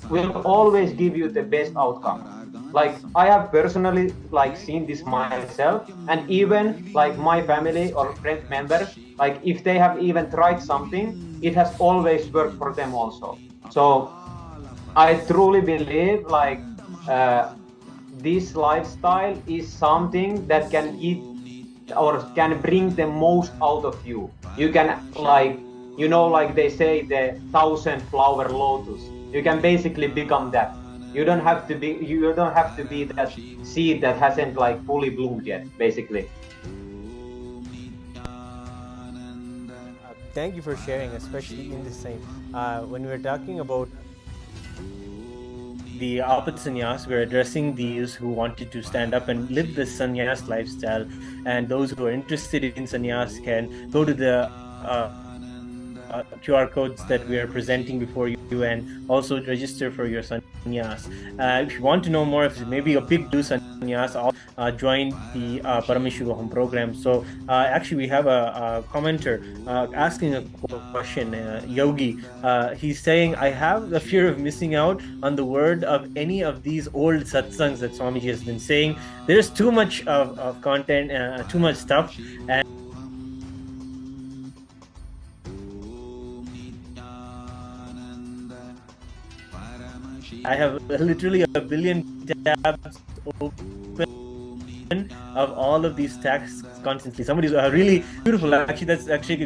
will always give you the best outcome. Like I have personally seen this myself, and even like my family or friend members, like if they have even tried something, it has always worked for them also. So I truly believe this lifestyle is something that can eat or can bring the most out of you. You can like they say the 1,000-flower lotus. You can basically become that. You don't have to be that seed that hasn't fully bloomed yet, basically. Thank you for sharing, especially in this time. When we're talking about the Apat Sannyas, we're addressing these who wanted to stand up and live the sannyas lifestyle, and those who are interested in sannyas can go to the QR codes that we are presenting before you and also register for your sannyas. If you want to know more, if maybe a big do sannyas, join the Paramashivam program. So actually we have a commenter asking a question, Yogi. He's saying, I have the fear of missing out on the word of any of these old satsangs that Swamiji has been saying. There's too much of content, too much stuff, and I have literally a billion tabs open of all of these texts constantly. Somebody's really beautiful. Actually, that's actually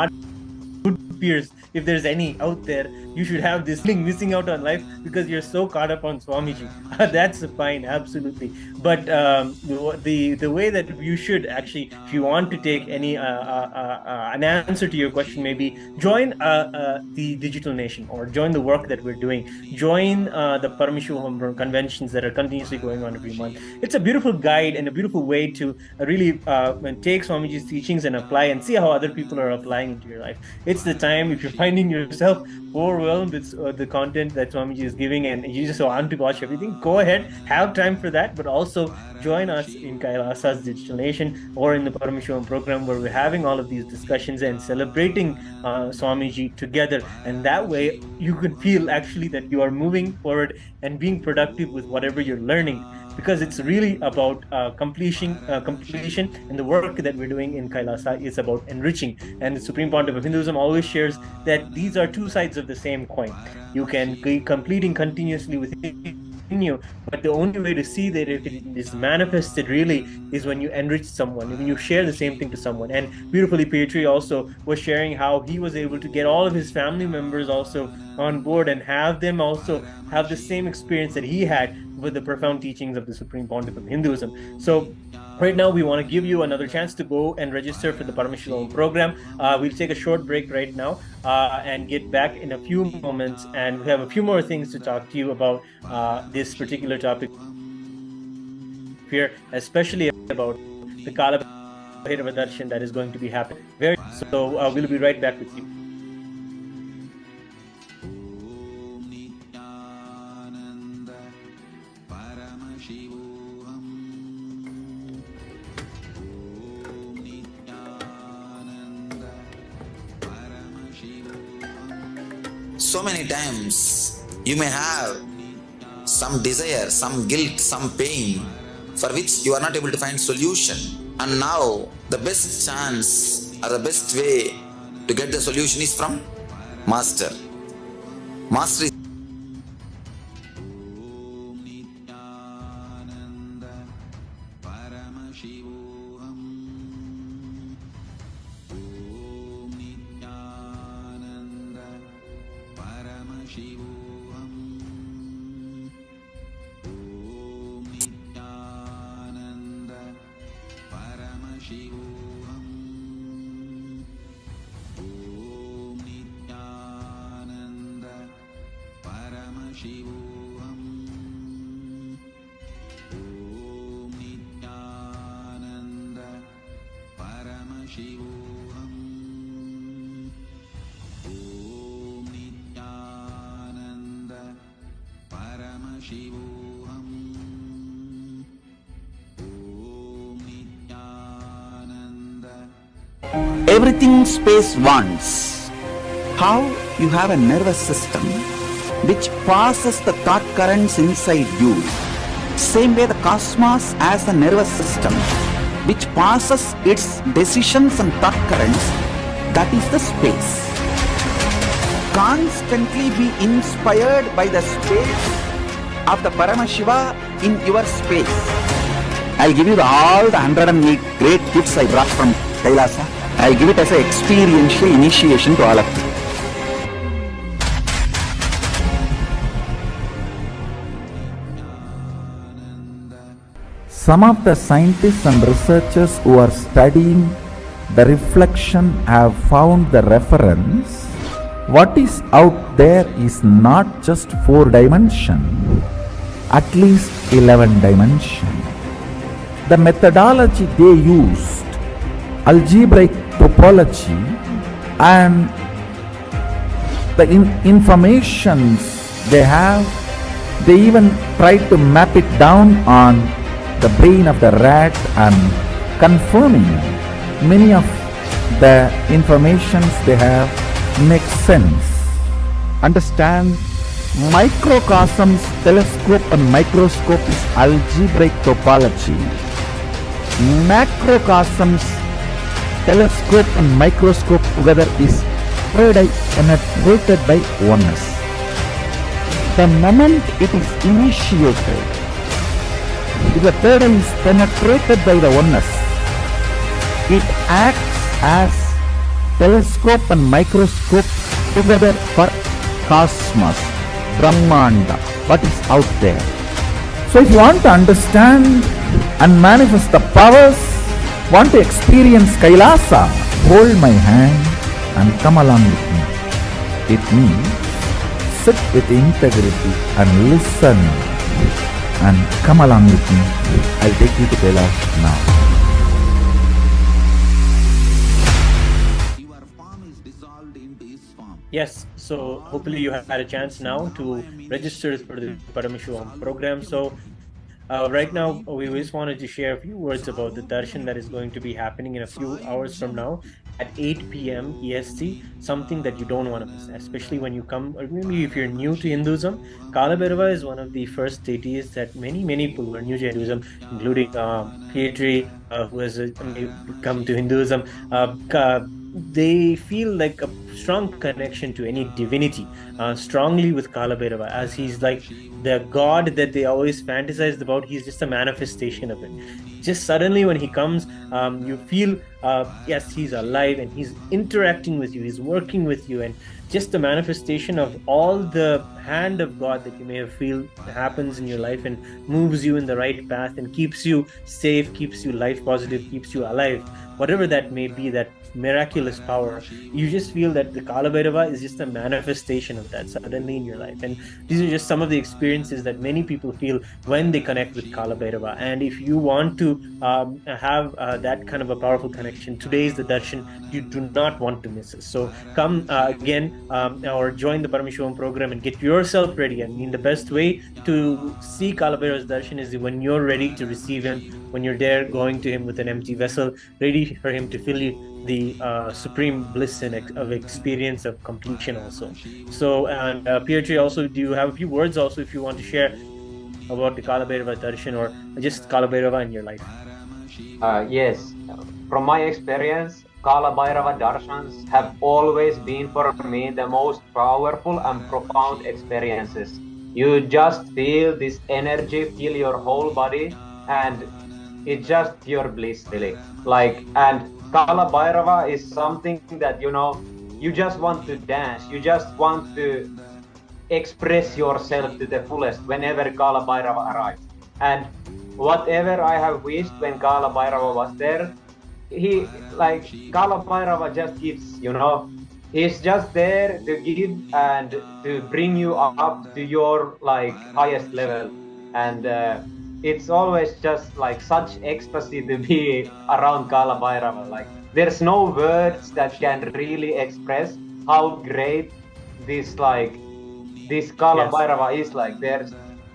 good peers. If there's any out there, you should have this thing missing out on life because you're so caught up on Swamiji. That's fine, absolutely. But the way that you should actually, if you want to take any an answer to your question, maybe join the Digital Nation or join the work that we're doing. Join the Paramashivam conventions that are continuously going on every month. It's a beautiful guide and a beautiful way to really take Swamiji's teachings and apply and see how other people are applying into your life. It's the time, if you're finding yourself overwhelmed with the content that Swamiji is giving and you just want to watch everything, go ahead, have time for that, but also join us in KAILASA's Digital Nation or in the Paramashivam program where we're having all of these discussions and celebrating Swamiji together. And that way you can feel actually that you are moving forward and being productive with whatever you're learning, because it's really about completion, and the work that we're doing in KAILASA is about enriching. And the Supreme Pontiff of Hinduism always shares that these are two sides of the same coin. You can be completing continuously within you, but the only way to see that if it is manifested really is when you enrich someone, when you share the same thing to someone. And beautifully, Petri also was sharing how he was able to get all of his family members also on board and have them also have the same experience that he had with the profound teachings of the Supreme Pontiff of Hinduism. So right now, we want to give you another chance to go and register for the Paramashivam program. We'll take a short break right now and get back in a few moments. And we have a few more things to talk to you about this particular topic here, especially about the Kala Bhairava Darshan that is going to be happening. So we'll be right back with you. So many times you may have some desire, some guilt, some pain for which you are not able to find solution. And now the best chance or the best way to get the solution is from Master. Master is Everything space wants. How you have a nervous system which passes the thought currents inside you. Same way the cosmos has a nervous system which passes its decisions and thought currents, that is the space. Constantly be inspired by the space of the Paramashiva in your space. I'll give you all the 108 great gifts I brought from KAILASA. I'll give it as an experiential initiation to all of you. Some of the scientists and researchers who are studying the reflection have found the reference. What is out there is not just 4 dimension, at least 11 dimension. The methodology they used, algebraic topology, and the informations they have, they even tried to map it down on the brain of the rat and confirming many of the informations they have make sense. Understand, microcosms, telescope and microscope is algebraic topology. Macrocosms, telescope and microscope together is third eye penetrated by oneness. The moment it is initiated, if the third eye is penetrated by the oneness, it acts as telescope and microscope together for cosmos, Brahmanda, what is out there. So if you want to understand and manifest the powers, want to experience Kailasa, hold my hand and come along with me. It means sit with integrity and listen and come along with me. I'll take you to Kailasa now. Yes, so hopefully you have had a chance now to register for the Paramashivam program. So right now, we just wanted to share a few words about the darshan that is going to be happening in a few hours from now at 8 p.m. EST, something that you don't want to miss, especially when you come, or maybe if you're new to Hinduism. Kala Bhairava is one of the first deities that many people who are new to Hinduism, including Pietri, who has come to Hinduism, they feel like a strong connection to any divinity, strongly with Kala Bhairava, as he's like the god that they always fantasized about. He's just a manifestation of it. Just suddenly when he comes, you feel, yes, he's alive and he's interacting with you, he's working with you, and just a manifestation of all the hand of God that you may have feel happens in your life and moves you in the right path and keeps you safe, keeps you life positive, keeps you alive, whatever that may be, that miraculous power. You just feel that the Kala Bhairava is just a manifestation of that suddenly in your life. And these are just some of the experiences that many people feel when they connect with Kala Bhairava. And if you want to have that kind of a powerful connection, today is the darshan you do not want to miss it. So come again or join the Paramashivam program and get yourself ready. I mean, the best way to see Kala Bhairava's darshan is when you're ready to receive him, when you're there going to him with an empty vessel, ready for him to fill you the supreme bliss and of experience of completion also. So, and Pietri, also, do you have a few words also if you want to share about the Kala Bhairava darshan or just Kala Bhairava in your life? Yes, from my experience, Kala Bhairava darshans have always been for me the most powerful and profound experiences. You just feel this energy, feel your whole body, and it's just pure bliss, really. And Kala Bhairava is something that, you just want to dance, you just want to express yourself to the fullest whenever Kala Bhairava arrives. And whatever I have wished when Kala Bhairava was there, Kala Bhairava just gives, he's just there to give and to bring you up to your highest level. And it's always just such ecstasy to be around Kala Bhairava. There's no words that can really express how great this Kala Bhairava is.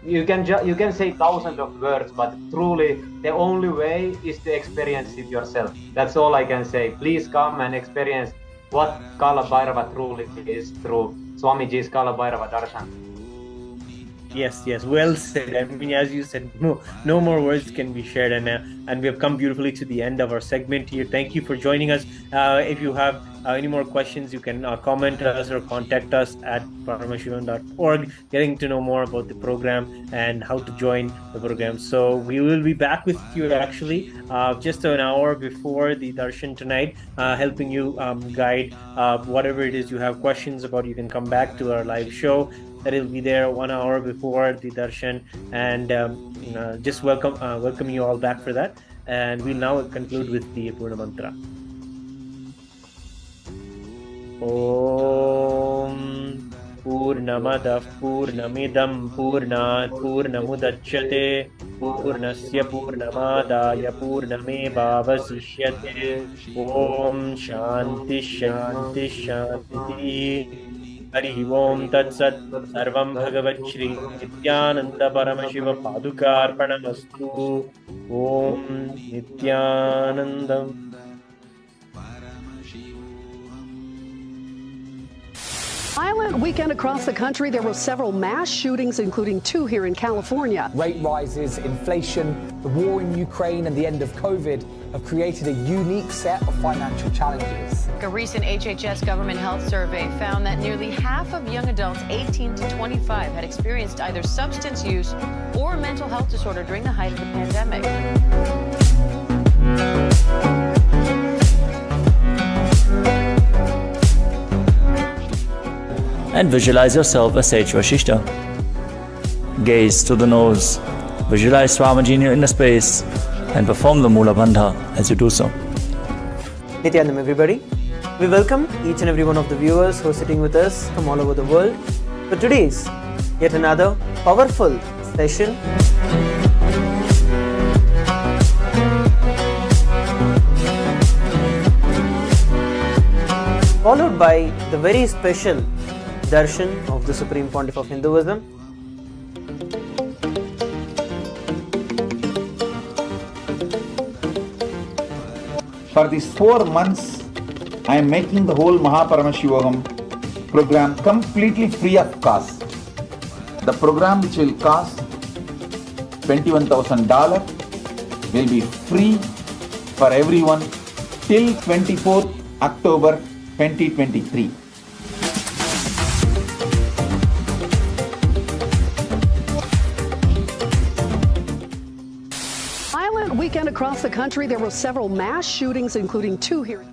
You can say thousands of words, but truly the only way is to experience it yourself. That's all I can say. Please come and experience what Kala Bhairava truly is through Swamiji's Kala Bhairava darshan. Yes, well said. I mean, as you said, no more words can be shared, and we have come beautifully to the end of our segment here. Thank you for joining us. If you have any more questions, you can comment us or contact us at paramashivam.org, getting to know more about the program and how to join the program. So we will be back with you actually just an hour before the darshan tonight, helping you guide whatever it is you have questions about. You can come back to our live show. That will be there 1 hour before the darshan, and just welcome you all back for that. And we'll now conclude with the Purna Mantra. Om Purnamadah Purnamidam Purnat Purnamudachyate Purnasya Purnamadaya Purnamevavasishyate. Om Shanti Shanti Shanti. Hari Om Tat Sat. Sarvam Bhagavan Sri Nithyananda Paramashivam Padukarpanamastu. Om Nithyanandam. Violent weekend across the country. There were several mass shootings, including 2 here in California. Rate rises, inflation, the war in Ukraine, and the end of COVID have created a unique set of financial challenges. A recent HHS government health survey found that nearly half of young adults 18 to 25 had experienced either substance use or a mental health disorder during the height of the pandemic. And visualize yourself as Sage Vashishta. Gaze to the nose, visualize Swamiji in your inner space, and perform the Mula Bandha as you do so. Nityanam, everybody. We welcome each and every one of the viewers who are sitting with us from all over the world for today's yet another powerful session. Followed by the very special darshan of the Supreme Pontiff of Hinduism. For these 4 months, I am making the whole Mahaparamashivam program completely free of cost. The program, which will cost $21,000, will be free for everyone till 24th October 2023. Violent weekend across the country. There were several mass shootings, including 2 here.